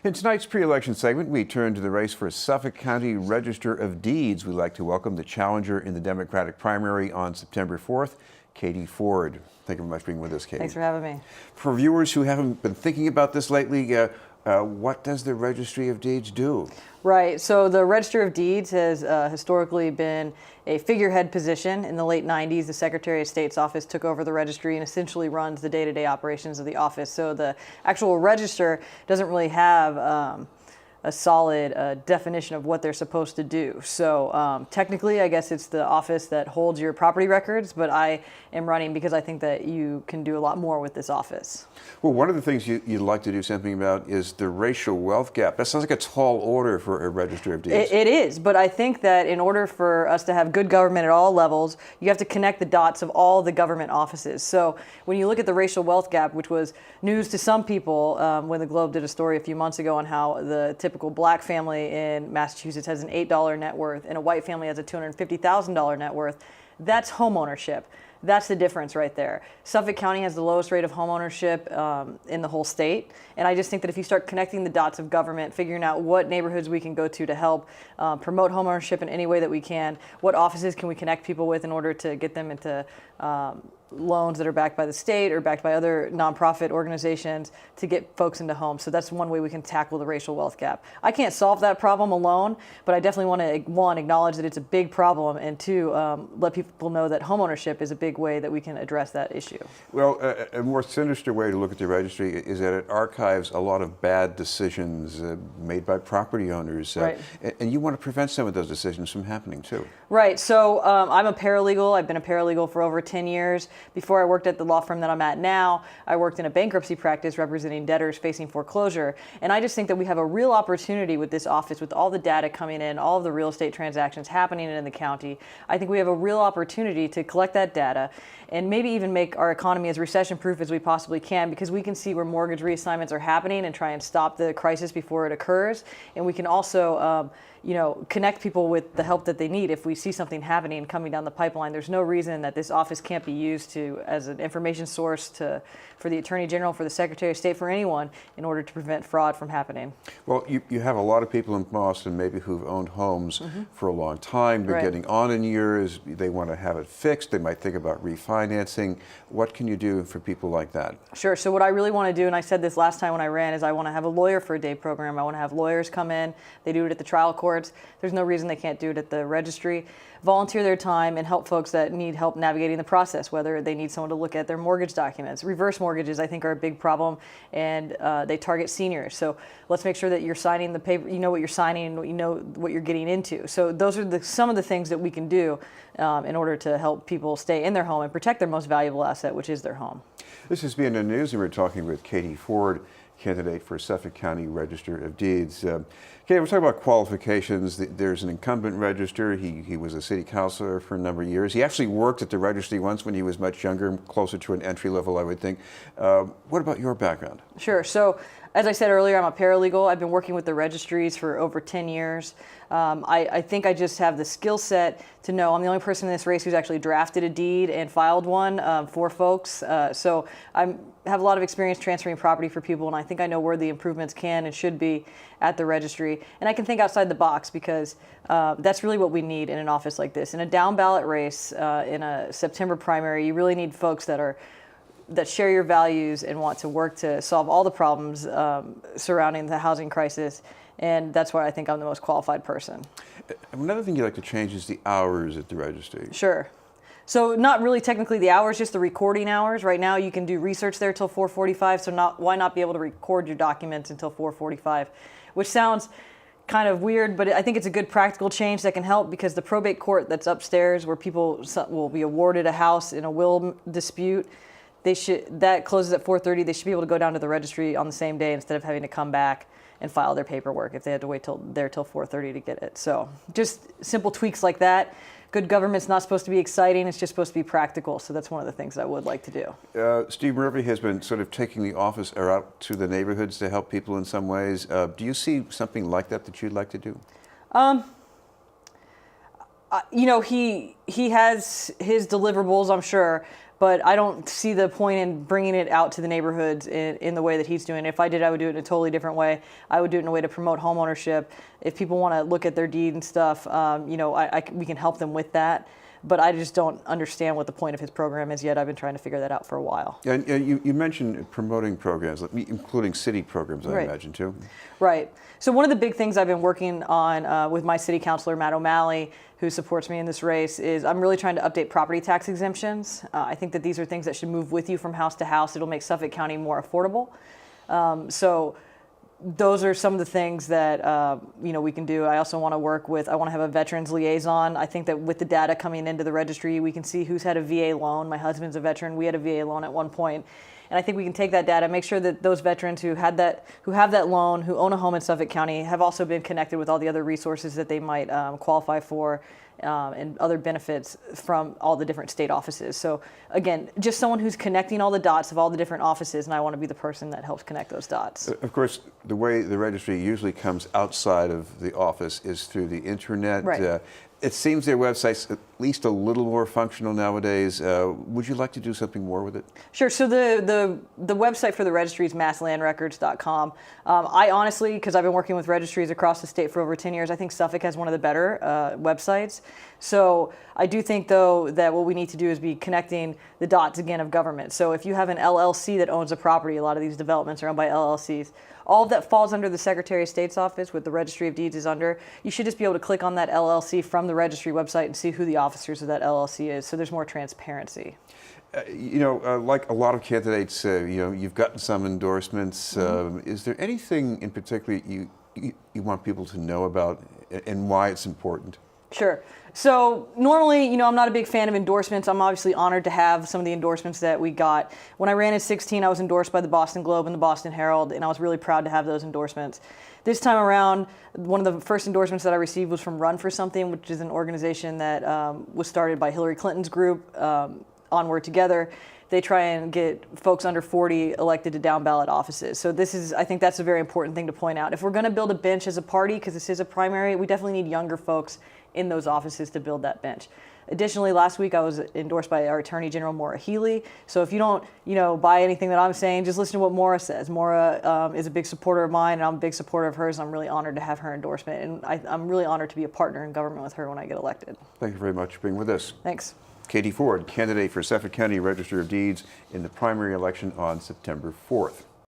In tonight's pre-election segment, we turn to the race for Suffolk County Register of Deeds. We'd like to welcome the challenger in the Democratic primary on September 4th, Katie Forde. Thank you very much for being with us, Katie. Thanks for having me. For viewers who haven't been thinking about this lately, what does the Registry of Deeds do? Right, so the Register of Deeds has historically been a figurehead position. In the late 90s, the Secretary of State's office took over the registry and essentially runs the day-to-day operations of the office. So the actual register doesn't really have a solid definition of what they're supposed to do. So technically, I guess it's the office that holds your property records, but I am running because I think that you can do a lot more with this office. Well, one of the things you'd like to do something about is the racial wealth gap. That sounds like a tall order for a Register of Deeds. It is, but I think that in order for us to have good government at all levels, you have to connect the dots of all the government offices. So when you look at the racial wealth gap, which was news to some people when the Globe did a story a few months ago on how the typical black family in Massachusetts has an $8 net worth and a white family has a $250,000 net worth, that's home ownership. That's the difference right there. Suffolk County has the lowest rate of home ownership in the whole state. And I just think that if you start connecting the dots of government, figuring out what neighborhoods we can go to help promote home ownership in any way that we can, what offices can we connect people with in order to get them into loans that are backed by the state or backed by other nonprofit organizations to get folks into homes. So that's one way we can tackle the racial wealth gap. I can't solve that problem alone, but I definitely want to, one, acknowledge that it's a big problem, and two, let people know that homeownership is a big way that we can address that issue. Well, a more sinister way to look at the registry is that it archives a lot of bad decisions made by property owners. Right. And you want to prevent some of those decisions from happening, too. Right. So I'm a paralegal. I've been a paralegal for over 10 years. Before I worked at the law firm that I'm at now, I worked in a bankruptcy practice representing debtors facing foreclosure. And I just think that we have a real opportunity with this office, with all the data coming in, all of the real estate transactions happening in the county. I think we have a real opportunity to collect that data and maybe even make our economy as recession-proof as we possibly can, because we can see where mortgage reassignments are happening and try and stop the crisis before it occurs. And we can also connect people with the help that they need if we see something happening coming down the pipeline. There's no reason that this office can't be used as an information source for the Attorney General, for the Secretary of State, for anyone, in order to prevent fraud from happening. Well, you have a lot of people in Boston maybe who've owned homes for a long time. They're getting on in years. They want to have it fixed. They might think about refinancing. What can you do for people like that? Sure. So what I really want to do, and I said this last time when I ran, is I want to have a lawyer for a day program. I want to have lawyers come in. They do it at the trial courts. There's no reason they can't do it at the registry. Volunteer their time and help folks that need help navigating the process, whether they need someone to look at their mortgage documents. Reverse mortgages, I think, are a big problem, and they target seniors. So let's make sure that you're signing the paper, you know what you're signing, and you know what you're getting into. So those are some of the things that we can do in order to help people stay in their home and protect their most valuable asset, which is their home. This has been the news, and we're talking with Katie Forde, candidate for Suffolk County Register of Deeds. Katie, we're talking about qualifications. There's an incumbent register. He was a city councilor for a number of years. He actually worked at the registry once when he was much younger, closer to an entry level, I would think. What about your background? Sure. So, as I said earlier, I'm a paralegal. I've been working with the registries for over 10 years. I think I just have the skill set to know I'm the only person in this race who's actually drafted a deed and filed one for folks. So I have a lot of experience transferring property for people, and I think I know where the improvements can and should be at the registry. And I can think outside the box, because that's really what we need in an office like this. In a down ballot race, in a September primary, you really need folks that share your values and want to work to solve all the problems surrounding the housing crisis. And that's why I think I'm the most qualified person. Another thing you'd like to change is the hours at the registry. Sure. So not really technically the hours, just the recording hours. Right now you can do research there till 4:45, so why not be able to record your documents until 4:45, which sounds kind of weird, but I think it's a good practical change that can help, because the probate court that's upstairs, where people will be awarded a house in a will dispute, that closes at 4:30. They should be able to go down to the registry on the same day instead of having to come back and file their paperwork if they had to wait till 4:30 to get it. So just simple tweaks like that. Good government's not supposed to be exciting, it's just supposed to be practical. So that's one of the things I would like to do. Steve Murphy has been sort of taking the office out to the neighborhoods to help people in some ways. Do you see something like that you'd like to do? He has his deliverables, I'm sure. but I don't see the point in bringing it out to the neighborhoods in the way that he's doing. If I did, I would do it in a totally different way. I would do it in a way to promote homeownership. If people want to look at their deed and stuff, we can help them with that. But I just don't understand what the point of his program is yet. I've been trying to figure that out for a while. And you mentioned promoting programs, including city programs, I Right. imagine, too. Right. So one of the big things I've been working on with my city councilor, Matt O'Malley, who supports me in this race, is I'm really trying to update property tax exemptions. I think that these are things that should move with you from house to house. It'll make Suffolk County more affordable. So those are some of the things that we can do. I also want to work with. I want to have a veterans liaison. I think that with the data coming into the registry, we can see who's had a VA loan. My husband's a veteran. We had a VA loan at one point, and I think we can take that data, make sure that those veterans who have that loan, who own a home in Suffolk County, have also been connected with all the other resources that they might qualify for. And other benefits from all the different state offices. So again, just someone who's connecting all the dots of all the different offices, and I want to be the person that helps connect those dots. Of course, the way the registry usually comes outside of the office is through the internet. Right. It seems their website's at least a little more functional nowadays. Would you like to do something more with it? Sure. So the website for the registry is masslandrecords.com. I honestly, because I've been working with registries across the state for over 10 years, I think Suffolk has one of the better websites. So I do think, though, that what we need to do is be connecting the dots again of government. So if you have an LLC that owns a property, a lot of these developments are owned by LLCs. All of that falls under the Secretary of State's office, what the Registry of Deeds is under. You should just be able to click on that LLC from the registry website and see who the officers of that LLC is. So there's more transparency. Like a lot of candidates, you've gotten some endorsements. Is there anything in particular you want people to know about and why it's important? Sure. So normally, I'm not a big fan of endorsements. I'm obviously honored to have some of the endorsements that we got. When I ran in 2016, I was endorsed by the Boston Globe and the Boston Herald, and I was really proud to have those endorsements. This time around, one of the first endorsements that I received was from Run for Something, which is an organization that was started by Hillary Clinton's group, Onward Together. They try and get folks under 40 elected to down ballot offices. So I think that's a very important thing to point out. If we're going to build a bench as a party, because this is a primary, we definitely need younger folks in those offices to build that bench. Additionally, last week I was endorsed by our Attorney General, Maura Healey. So if you don't, buy anything that I'm saying, just listen to what Maura says. Maura is a big supporter of mine, and I'm a big supporter of hers. I'm really honored to have her endorsement, and I'm really honored to be a partner in government with her when I get elected. Thank you very much for being with us. Thanks. Katie Forde, candidate for Suffolk County Register of Deeds in the primary election on September 4th.